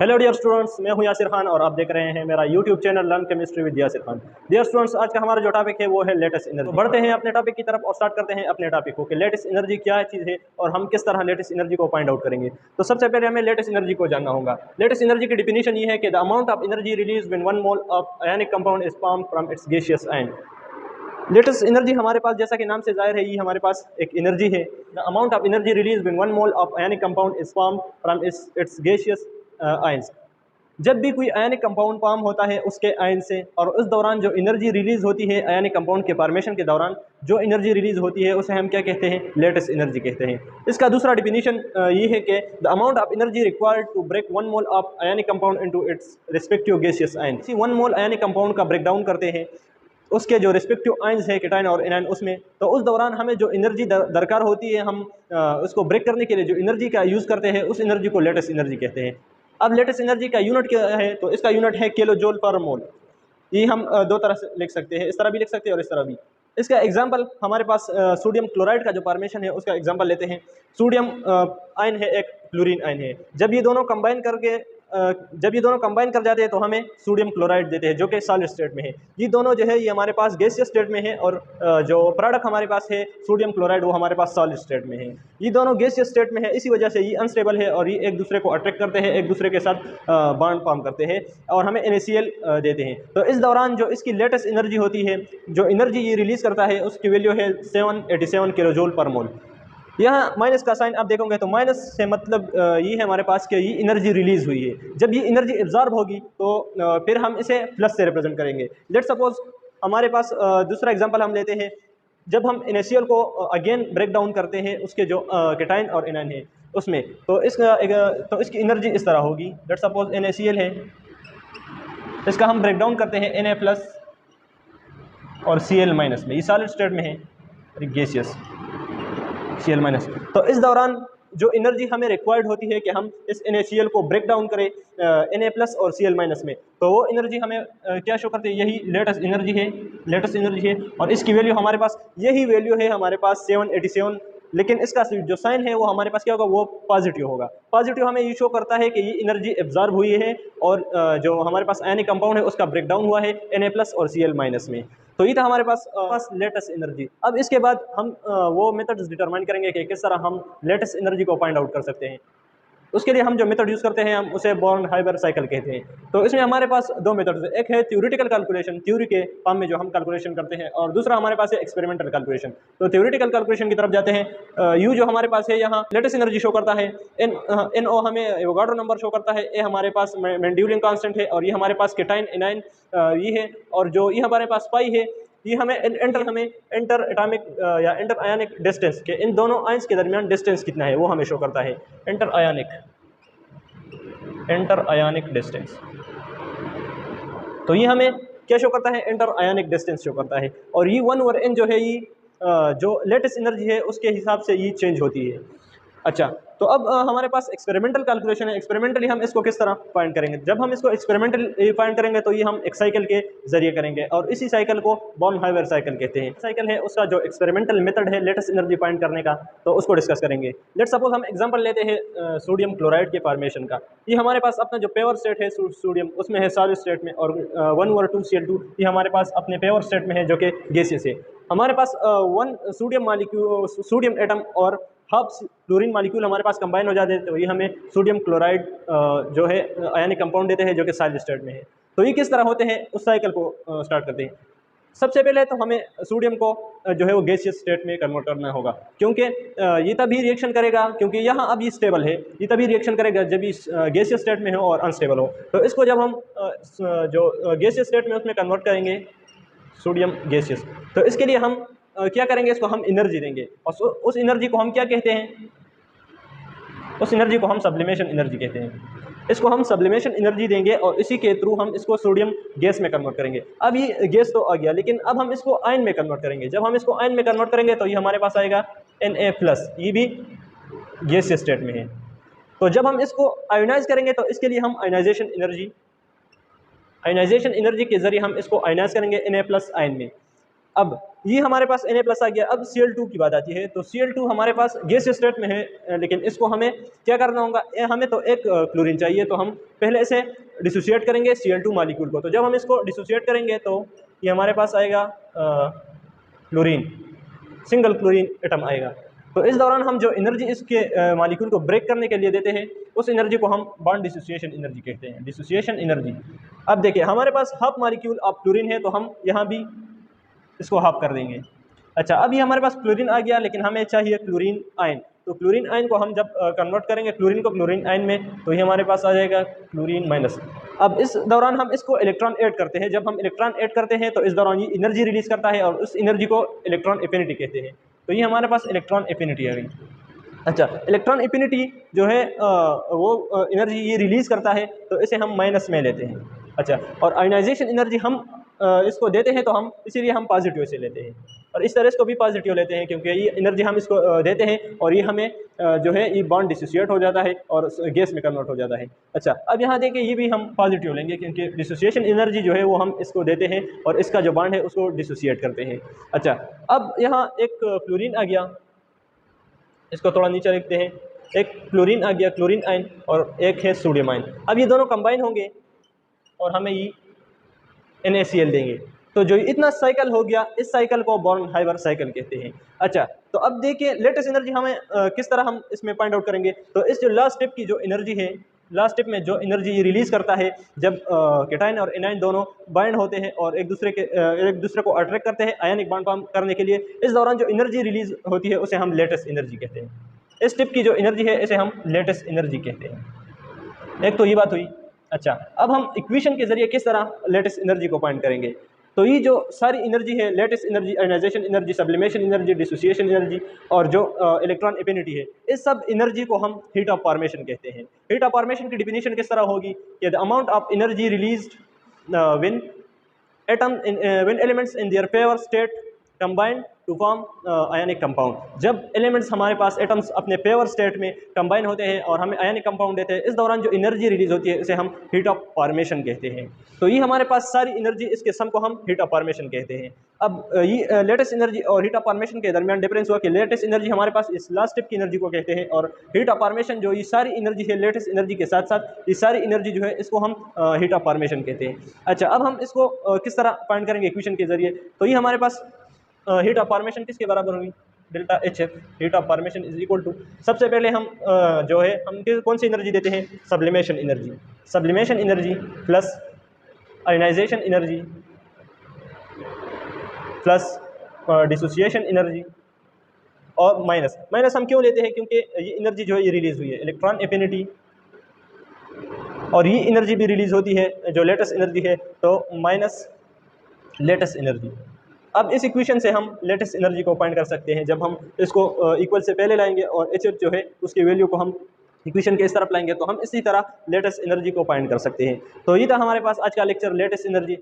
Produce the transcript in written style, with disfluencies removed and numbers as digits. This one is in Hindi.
हेलो डियर स्टूडेंट्स, मैं हूं यासिर खान और आप देख रहे हैं मेरा YouTube channel learn chemistry with Yasir Khan. Dear students, आज का हमारा जो टॉपिक है वो है लेटेस्ट एनर्जी। तो बढ़ते हैं अपने टॉपिक की तरफ और स्टार्ट करते हैं अपने टॉपिक को कि लेटेस्ट एनर्जी क्या चीज़ है और हम किस तरह लेटेस्ट एनर्जी को फाइंड आउट करेंगे। तो सबसे पहले हमें लेटेस्ट एनर्जी को जानना होगा। लेटेस्ट एनर्जी की डिफिनेशन ये है कि the amount of energy release when 1 mole of ionic compound is formed from its gaseous ion. Latest energy हमारे पास, जैसा कि नाम से जाहिर है, ये हमारे पास एक एनर्जी है। The amount of energy release when 1 mole of ionic compound is formed from its gaseous ions. जब भी कोई आयनिक कंपाउंड फॉर्म होता है उसके आयन से, और उस दौरान जो एनर्जी रिलीज होती है आयनिक कंपाउंड के फॉर्मेशन के दौरान जो एनर्जी रिलीज होती है उसे हम क्या कहते हैं? लेटेस्ट एनर्जी कहते हैं। इसका दूसरा डिफिनीशन ये है कि the amount of energy required to break 1 mole of ionic compound into its respective gaseous ion. इसी 1 मोल आयनिक कंपाउंड का ब्रेक डाउन करते हैं उसके जो रिस्पेक्टिव आयंस है केटाइन और एनाइन उसमें, तो उस दौरान हमें जो एनर्जी दरकार होती है, हम उसको ब्रेक करने के लिए जो एनर्जी का यूज़ करते हैं उस एनर्जी को लेटेस्ट एनर्जी कहते हैं। अब लेटेस्ट एनर्जी का यूनिट क्या है? तो इसका यूनिट है किलो जूल पर मोल। ये हम दो तरह से लिख सकते हैं, इस तरह भी लिख सकते हैं और इस तरह भी। इसका एग्जांपल हमारे पास सोडियम क्लोराइड का जो फॉर्मेशन है उसका एग्जांपल लेते हैं। सोडियम आयन है, एक क्लोरीन आयन है। जब ये दोनों कंबाइन कर जाते हैं तो हमें सोडियम क्लोराइड देते हैं जो कि सॉलिड स्टेट में है। ये दोनों जो है ये हमारे पास गैसियस स्टेट में है और जो प्रोडक्ट हमारे पास है सोडियम क्लोराइड वो हमारे पास सॉलिड स्टेट में है। ये दोनों गैसियस स्टेट में है, इसी वजह से ये अनस्टेबल है और ये एक दूसरे को अट्रैक्ट करते हैं, एक दूसरे के साथ बॉन्ड फॉर्म करते हैं और हमें NaCl देते हैं। तो इस दौरान जो इसकी लेटेस्ट एनर्जी होती है, जो एनर्जी ये रिलीज़ करता है, उसकी वैल्यू है 787 किलो जूल पर मोल। यहाँ माइनस का साइन आप देखोगे तो माइनस से मतलब ये है हमारे पास कि ये एनर्जी रिलीज हुई है। जब ये एनर्जी एब्जॉर्ब होगी तो फिर हम इसे प्लस से रिप्रेजेंट करेंगे। लेट सपोज हमारे पास दूसरा एग्जांपल हम लेते हैं। जब हम NaCl को अगेन ब्रेक डाउन करते हैं उसके जो केटाइन और एनाइन है उसमें, तो इसकी एनर्जी इस तरह होगी। लेट सपोज NaCl है, इसका हम ब्रेक डाउन करते हैं Na प्लस और Cl माइनस में। ये सॉलिड स्टेट में है, गैसियस Cl माइनस। तो इस दौरान जो एनर्जी हमें रिक्वायर्ड होती है कि हम इस NaCl को ब्रेक डाउन करें Na प्लस और Cl माइनस में, तो वो एनर्जी हमें क्या शो करती है? यही लेटेस्ट एनर्जी है और इसकी वैल्यू हमारे पास, यही वैल्यू है हमारे पास 787। लेकिन इसका जो साइन है वो हमारे पास क्या होगा? वो पॉजिटिव होगा। पॉजिटिव हमें ये शो करता है कि ये एनर्जी एब्जॉर्ब हुई है और जो हमारे पास आयनिक कंपाउंड है उसका ब्रेक डाउन हुआ है Na प्लस और Cl माइनस में। तो ये था हमारे पास लेटेस्ट एनर्जी। अब इसके बाद हम वो मेथड्स डिटरमाइन करेंगे कि किस तरह हम लेटेस्ट एनर्जी को फाइंड आउट कर सकते हैं। उसके लिए हम जो मेथड यूज़ करते हैं हम उसे बॉर्न-हाइबर साइकिल कहते हैं। तो इसमें हमारे पास दो मेथड्स हैं, एक है थ्योरेटिकल कैलकुलेशन, थ्योरी के फॉर्म में जो हम कैलकुलेशन करते हैं, और दूसरा हमारे पास है एक्सपेरिमेंटल कैलकुलेशन। तो थ्योरेटिकल कैलकुलेशन की तरफ जाते हैं। यू जो हमारे पास है यहाँ लेटेस्ट एनर्जी शो करता है, NO हमें एवोगाड्रो नंबर शो करता है, ए हमारे पास मेंडुलियन कांस्टेंट है और ये हमारे पास केटाइन एनाइन ये है, और जो ये हमारे पास पाई है ये हमें इंटर एटॉमिक या इंटर आयनिक डिस्टेंस के, इन दोनों आयंस के दरमियान डिस्टेंस कितना है वो हमें शो करता है, इंटर आयनिक डिस्टेंस। तो ये हमें क्या शो करता है? इंटर आयनिक डिस्टेंस शो करता है। और ये 1/n जो है, ये जो लेटेस्ट एनर्जी है उसके हिसाब से ये चेंज होती है। अच्छा, तो अब हमारे पास एक्सपेरिमेंटल कैलकुलेशन है। एक्सपेरिमेंटली हम इसको किस तरह फाइंड करेंगे? जब हम इसको एक्सपेरिमेंटली फाइंड करेंगे तो ये हम एक साइकिल के जरिए करेंगे और इसी साइकिल को बॉर्न-हाइबर साइकिल कहते हैं। साइकिल है उसका जो एक्सपेरिमेंटल मेथड है लेटेस्ट एनर्जी फाइंड करने का, तो उसको डिस्कस करेंगे। लेट सपोज हम एग्जांपल लेते हैं सोडियम क्लोराइड के फॉर्मेशन का। ये हमारे पास अपना जो पेवर स्टेट है सोडियम, उसमें है सॉलिड स्टेट में, और 1/2Cl2 ये हमारे पास अपने पेवर स्टेट में है जो कि गैसियस है। हमारे पास 1 सोडियम एटम और हाफ क्लोरीन मॉलिक्यूल हमारे पास कंबाइन हो जाते हैं, तो ये हमें सोडियम क्लोराइड जो है आयनिक कंपाउंड देते हैं जो कि सॉलिड स्टेट में है। तो ये किस तरह होते हैं उस साइकिल को स्टार्ट करते हैं। सबसे पहले तो हमें सोडियम को जो है वो गैसियस स्टेट में कन्वर्ट करना होगा, क्योंकि ये तभी रिएक्शन करेगा, क्योंकि यहाँ अब ये स्टेबल है, ये तभी रिएक्शन करेगा जब ये गैसियस स्टेट में हो और अनस्टेबल हो। तो इसको जब हम जो गैसियस स्टेट में उसमें कन्वर्ट करेंगे सोडियम गैसियस, तो इसके लिए हम क्या करेंगे? इसको हम एनर्जी देंगे और उस एनर्जी को हम क्या कहते हैं? उस एनर्जी को हम सब्लिमेशन एनर्जी कहते हैं। इसको हम सब्लिमेशन एनर्जी देंगे और इसी के थ्रू हम इसको सोडियम गैस में कन्वर्ट करेंगे। अब ये गैस तो आ गया, लेकिन अब हम इसको आयन में कन्वर्ट करेंगे। जब हम इसको आयन में कन्वर्ट करेंगे तो ये हमारे पास आएगा Na+, ये भी गैसियस स्टेट में है। तो जब हम इसको आयोनाइज करेंगे तो इसके लिए हम आयोनाइजेशन एनर्जी के जरिए हम इसको आयोनाइज करेंगे Na+ आयन में। अब ये हमारे पास Na+ आ गया। अब Cl2 की बात आती है, तो Cl2 हमारे पास गैस स्टेट में है, लेकिन इसको हमें क्या करना होगा, हमें तो एक क्लोरीन चाहिए, तो हम पहले इसे डिसोसिएट करेंगे Cl2 मॉलिक्यूल को। तो जब हम इसको डिसोसिएट करेंगे तो ये हमारे पास आएगा क्लोरीन, सिंगल क्लोरीन एटम आएगा। तो इस दौरान हम जो एनर्जी इसके मॉलिक्यूल को ब्रेक करने के लिए देते हैं, उस एनर्जी को हम बॉन्ड डिसोसिएशन एनर्जी कहते हैं, डिसोसिएशन एनर्जी। अब देखिए हमारे पास हाफ मॉलिक्यूल ऑफ क्लोरीन है, तो हम यहाँ भी इसको हाफ कर देंगे। अच्छा, अब ये हमारे पास क्लोरीन आ गया, लेकिन हमें चाहिए क्लोरीन आयन। तो क्लोरीन आयन को हम जब कन्वर्ट करेंगे क्लोरीन को क्लोरीन आयन में, तो ये हमारे पास आ जाएगा क्लोरीन माइनस। अब इस दौरान हम इसको इलेक्ट्रॉन ऐड करते हैं। जब हम इलेक्ट्रॉन ऐड करते हैं तो इस दौरान ये एनर्जी रिलीज करता है, और उस एनर्जी को इलेक्ट्रॉन एफिनिटी कहते हैं। तो ये हमारे पास इलेक्ट्रॉन एफिनिटी आ गई। अच्छा, इलेक्ट्रॉन एफिनिटी जो है वो एनर्जी ये रिलीज करता है, तो इसे हम माइनस में लेते हैं। अच्छा, और आयोनाइजेशन एनर्जी हम इसको देते हैं, तो हम इसीलिए हम पॉजिटिव से लेते हैं, और इस तरह इसको भी पॉजिटिव लेते हैं, क्योंकि ये एनर्जी हम इसको देते हैं और ये हमें जो है ये बॉन्ड डिसोसिएट हो जाता है और गैस में कन्वर्ट हो जाता है। अच्छा, अब यहाँ देखिए ये भी हम पॉजिटिव लेंगे, क्योंकि डिसोसिएशन एनर्जी जो है वो हम इसको देते हैं और इसका जो बॉन्ड है उसको डिसोसिएट करते हैं। अच्छा, अब यहाँ एक क्लोरीन आ गया, इसको थोड़ा नीचे लिखते हैं। एक क्लोरीन आ गया, क्लोरीन आयन, और एक है सोडियम आयन। अब ये दोनों कंबाइन होंगे और हमें ये NaCl देंगे। तो जो इतना साइकिल हो गया, इस साइकिल को बॉर्न-हाइवर साइकिल कहते हैं। अच्छा, तो अब देखिए लेटेस्ट एनर्जी हमें किस तरह हम इसमें फाइंड आउट करेंगे। तो इस जो लास्ट स्टेप की जो एनर्जी है, लास्ट स्टेप में जो एनर्जी ये रिलीज करता है, जब केटाइन और एनाइन दोनों बाइंड होते हैं और एक दूसरे को अट्रैक्ट करते हैं आयनिक बॉन्ड फॉर्म करने के लिए, इस दौरान जो एनर्जी रिलीज होती है उसे हम लेटेस्ट एनर्जी कहते हैं। इस स्टेप की जो एनर्जी है इसे हम लेटेस्ट एनर्जी कहते हैं। एक तो ये बात हुई। अच्छा, अब हम इक्वेशन के जरिए किस तरह लेटेस्ट एनर्जी को फाइंड करेंगे। तो ये जो सारी एनर्जी है, lattice energy, ionization energy, sublimation energy, dissociation energy और जो इलेक्ट्रॉन एफिनिटी है, इस सब एनर्जी को हम हीट ऑफ फॉर्मेशन कहते हैं। हीट ऑफ फॉर्मेशन की डिफिनीशन किस तरह होगी कि the amount of energy released when elements in their pure state combine to form ionic compound. जब एलिमेंट्स हमारे पास एटम्स अपने पेयर स्टेट में कंबाइन होते हैं और हमें आयनिक कंपाउंड देते हैं, इस दौरान जो एनर्जी रिलीज होती है इसे हम हीट ऑफ फॉर्मेशन कहते हैं। तो ये हमारे पास सारी एनर्जी, इसके सम को हम हीट ऑफ फॉर्मेशन कहते हैं। अब ये लेटेस्ट एनर्जी और हीट ऑफ फॉर्मेशन के दरमियान डिफरेंस हुआ कि लेटेस्ट एनर्जी हमारे पास इस लास्ट स्टेप की एनर्जी को कहते हैं, और हीट ऑफ फॉर्मेशन जो ये सारी एनर्जी है लेटेस्ट एनर्जी के साथ साथ ये सारी एनर्जी जो है इसको हम हीट ऑफ फॉर्मेशन कहते हैं। अच्छा, अब हम इसको किस तरह फाइंड करेंगे इक्वेशन के जरिए। तो ये हमारे पास हीट ऑफ फॉर्मेशन किसके बराबर होगी, delta HF। Heat of formation is equal to, सबसे पहले हम जो है हम कौन सी एनर्जी देते हैं, sublimation energy. Sublimation energy plus ionization energy plus dissociation energy और माइनस हम क्यों लेते हैं, क्योंकि ये एनर्जी जो है ये रिलीज हुई है, इलेक्ट्रॉन एफिनिटी, और ये एनर्जी भी रिलीज होती है जो लेटेस्ट एनर्जी है, तो माइनस लेटेस्ट एनर्जी। अब इस इक्वेशन से हम लेटेस्ट एनर्जी को फाइंड कर सकते हैं। जब हम इसको इक्वल से पहले लाएंगे और HF जो है उसकी वैल्यू को हम इक्वेशन के इस तरफ लाएंगे, तो हम इसी तरह लेटेस्ट एनर्जी को फाइंड कर सकते हैं। तो ये था हमारे पास आज का लेक्चर, लेटेस्ट एनर्जी।